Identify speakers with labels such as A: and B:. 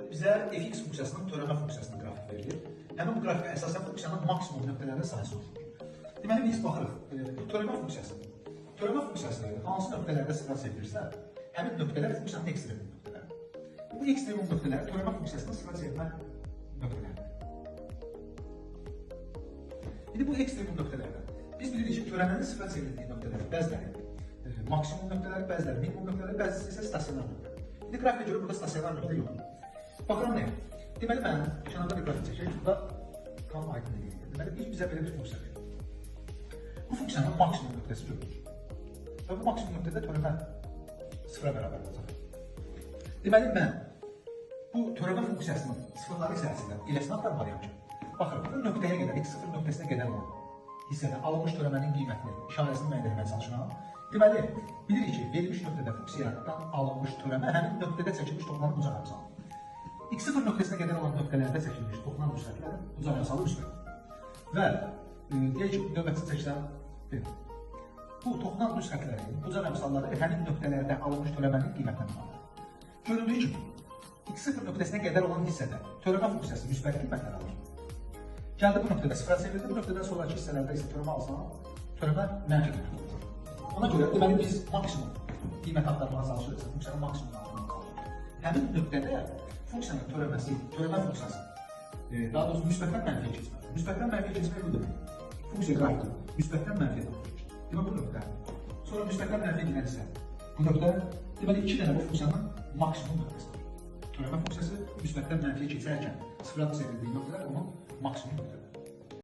A: Bizə fx funksiyasının törəmə funksiyasının qrafik verilir. Həmin bu qrafikə əsasən funksiyanın maksimum nöqtələrində sayı sorulur. Deməli, biz baxırıq, törəmə funksiyası hansı nöqtələrdə sıra çevrilirsə, həmin nöqtələr funksiyanın ekstremum nöqtələri. Bu ekstremum nöqtələr törəmə funksiyasının sıra çevirmə nöqtələridir. İndi bu ekstremum nöqtələrdən biz bilirik ki, törəmənin sıra çevrildiyi nöqtələr bəziləri maksimum nöqtələri, bəziləri minimum nöqtələri, bəzisi isə stasionar nöqtələr. İndi qrafikə görə burada stasionar nöqtə yoxdur. Baxıram nəyə? Deməli, mən kənarda bir qrafik çəkək, burada tam aydın edir. Deməli, bizə belə bir funksiya verir. Bu funksiyanın maksimum nöqtəsi görülür. Və bu maksimum nöqtədə törəmə sıfıra bərabər olacaq. Deməli, mən bu törəmə funksiyasının sıfırları içərisində eləsini axtarmalıyam ki, baxın, bu nöqtəyə qədər, x0 nöqtəsinə qədər olan hissədə alınmış törəmənin qiymətini, işarəsini müəyyən etməyə çalışıram. Deməli, bilirik ki, verilmiş nöqtədə funksiyadan alınmış törəmə həmin nöqtədə çəkilmiş toxunan bucaq əmsalı. x0 nöqtəsinə qədər olan nöqtələrdə çəkilmiş toxunan bucaq şəkillərin bucaq əmsalı müsbət. Və deyək ki, növbəti çəksən, bu toxunan bucaq şəkillərin bucaq əmsalları həmin nöqtələrdə alınmış törəmənin qiymətinə baxır. Görüldüyü kimi, x0 nöqtəsinə qədər olan hissədə törəmə funksiyası müsbət qiymətlər alır. Gəldi bu nöqtədə sıfıra çevirdi, bu nöqtədən sonraki hissələrdə isə törəmə alsan, törəmə mənfi qiymət olur. Ona görə deməli biz maksimum qiymət axtarmağa çalışırıq, funksiyanın maksimum axtarmağa çalışırıq. Həmin nöqtədə funksiyanın törəməsi, törəmə funksiyası, daha doğrusu müsbətdən mənfiyə keçmək. Müsbətdən mənfiyə keçmək bu demək. Funksiya qrafikdir, müsbətdən mənfiyə doğru keçir. Demək bu nöqtə. Sonra müsbətdən mənfiyə gedərsə, bu nöqtə, deməli iki dənə bu funksiyanın maksimum nöqtəsidir. Törəmə funksiyası müsbətdən mənfiyə keçərkən sıfıra çevrildiyi nöqtələr onun maksimum nöqtədir.